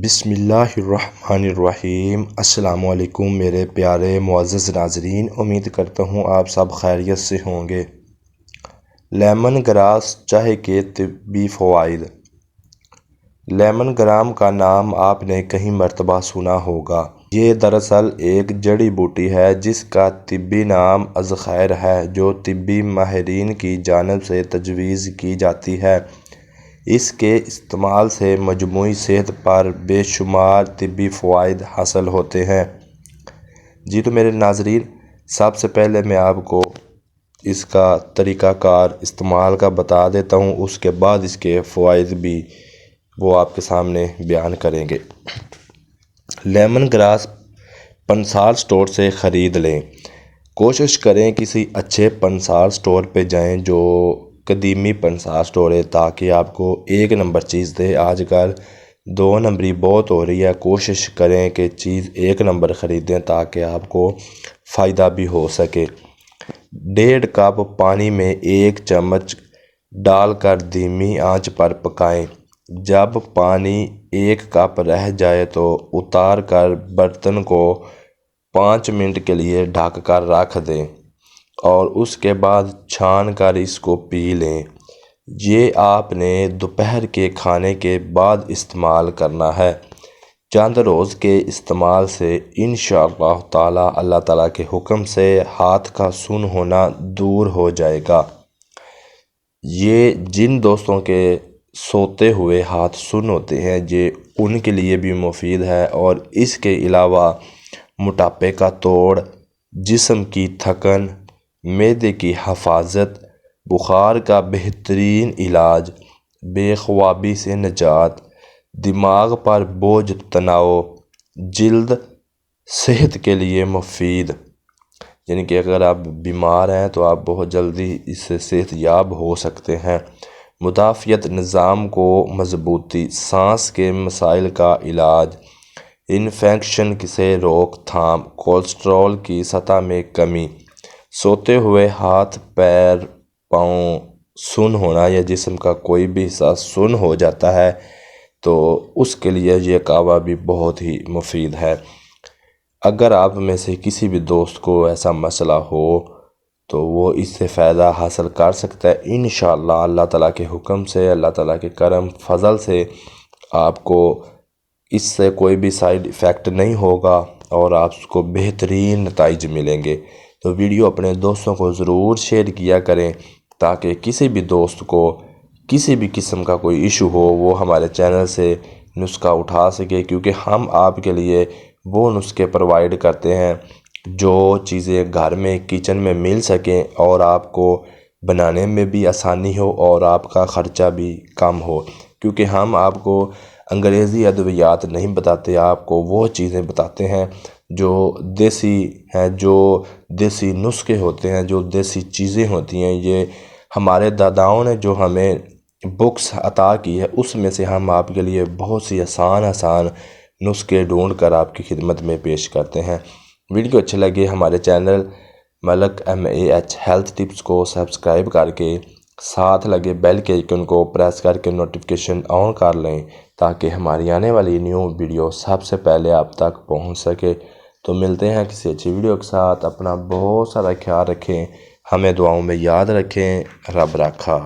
بسم اللہ الرحمن الرحیم۔ السلام علیکم میرے پیارے معزز ناظرین، امید کرتا ہوں آپ سب خیریت سے ہوں گے۔ لیمن گراس چائے کے طبی فوائد۔ لیمن گرام کا نام آپ نے کہیں مرتبہ سنا ہوگا۔ یہ دراصل ایک جڑی بوٹی ہے جس کا طبی نام ازخیر ہے، جو طبی ماہرین کی جانب سے تجویز کی جاتی ہے۔ اس کے استعمال سے مجموعی صحت پر بے شمار طبی فوائد حاصل ہوتے ہیں۔ تو میرے ناظرین، سب سے پہلے میں آپ کو اس کا طریقہ کار استعمال کا بتا دیتا ہوں، اس کے بعد اس کے فوائد بھی وہ آپ کے سامنے بیان کریں گے۔ لیمن گراس پنسال سٹور سے خرید لیں۔ کوشش کریں کسی اچھے پنسال سٹور پہ جائیں جو قدیمی پنسال سٹور ہے، تاکہ آپ کو ایک نمبر چیز دے۔ آج کل دو نمبری بہت ہو رہی ہے، کوشش کریں کہ چیز ایک نمبر خریدیں تاکہ آپ کو فائدہ بھی ہو سکے۔ 1.5 کپ پانی میں 1 چمچ ڈال کر دھیمی آنچ پر پکائیں۔ جب پانی 1 کپ رہ جائے تو اتار کر برتن کو 5 منٹ کے لیے ڈھک کر رکھ دیں اور اس کے بعد چھان کر اس کو پی لیں۔ یہ آپ نے دوپہر کے کھانے کے بعد استعمال کرنا ہے۔ چند روز کے استعمال سے انشاءاللہ تعالی اللہ تعالیٰ کے حکم سے ہاتھ کا سن ہونا دور ہو جائے گا۔ یہ جن دوستوں کے سوتے ہوئے ہاتھ سن ہوتے ہیں، یہ ان کے لیے بھی مفید ہے، اور اس کے علاوہ موٹاپے کا توڑ، جسم کی تھکن، معدے کی حفاظت، بخار کا بہترین علاج، بے خوابی سے نجات، دماغ پر بوجھ تناؤ، جلد صحت کے لیے مفید، یعنی کہ اگر آپ بیمار ہیں تو آپ بہت جلدی اس سے صحت یاب ہو سکتے ہیں۔ مدافعت نظام کو مضبوطی، سانس کے مسائل کا علاج، انفیکشن سے روک تھام، کولیسٹرول کی سطح میں کمی، سوتے ہوئے ہاتھ، پیر، پاؤں سن ہونا یا جسم کا کوئی بھی حصہ سن ہو جاتا ہے تو اس کے لیے یہ قہوہ بھی بہت ہی مفید ہے۔ اگر آپ میں سے کسی بھی دوست کو ایسا مسئلہ ہو تو وہ اس سے فائدہ حاصل کر سکتا ہے۔ انشاءاللہ اللہ تعالیٰ کے حکم سے، اللہ تعالیٰ کے کرم فضل سے آپ کو اس سے کوئی بھی سائیڈ ایفیکٹ نہیں ہوگا اور آپ کو بہترین نتائج ملیں گے۔ تو ویڈیو اپنے دوستوں کو ضرور شیئر کیا کریں تاکہ کسی بھی دوست کو کسی بھی قسم کا کوئی ایشو ہو وہ ہمارے چینل سے نسخہ اٹھا سکے، کیونکہ ہم آپ کے لیے وہ نسخے پرووائڈ کرتے ہیں جو چیزیں گھر میں کچن میں مل سکیں اور آپ کو بنانے میں بھی آسانی ہو اور آپ کا خرچہ بھی کم ہو، کیونکہ ہم آپ کو انگریزی ادویات نہیں بتاتے، آپ کو وہ چیزیں بتاتے ہیں جو دیسی ہیں، جو دیسی نسخے ہوتے ہیں، جو دیسی چیزیں ہوتی ہیں۔ یہ ہمارے داداؤں نے جو ہمیں بکس عطا کی ہے، اس میں سے ہم آپ کے لیے بہت سی آسان نسخے ڈھونڈ کر آپ کی خدمت میں پیش کرتے ہیں۔ ویڈیو اچھے لگے ہمارے چینل ملک MAH ہیلتھ ٹپس کو سبسکرائب کر کے ساتھ لگے بیل کے آئیکن کو پریس کر کے نوٹیفیکیشن آن کر لیں تاکہ ہماری آنے والی نیو ویڈیو سب سے پہلے آپ تک پہنچ سکے۔ تو ملتے ہیں کسی اچھی ویڈیو کے ساتھ۔ اپنا بہت سارا خیال رکھیں، ہمیں دعاؤں میں یاد رکھیں۔ رب رکھا۔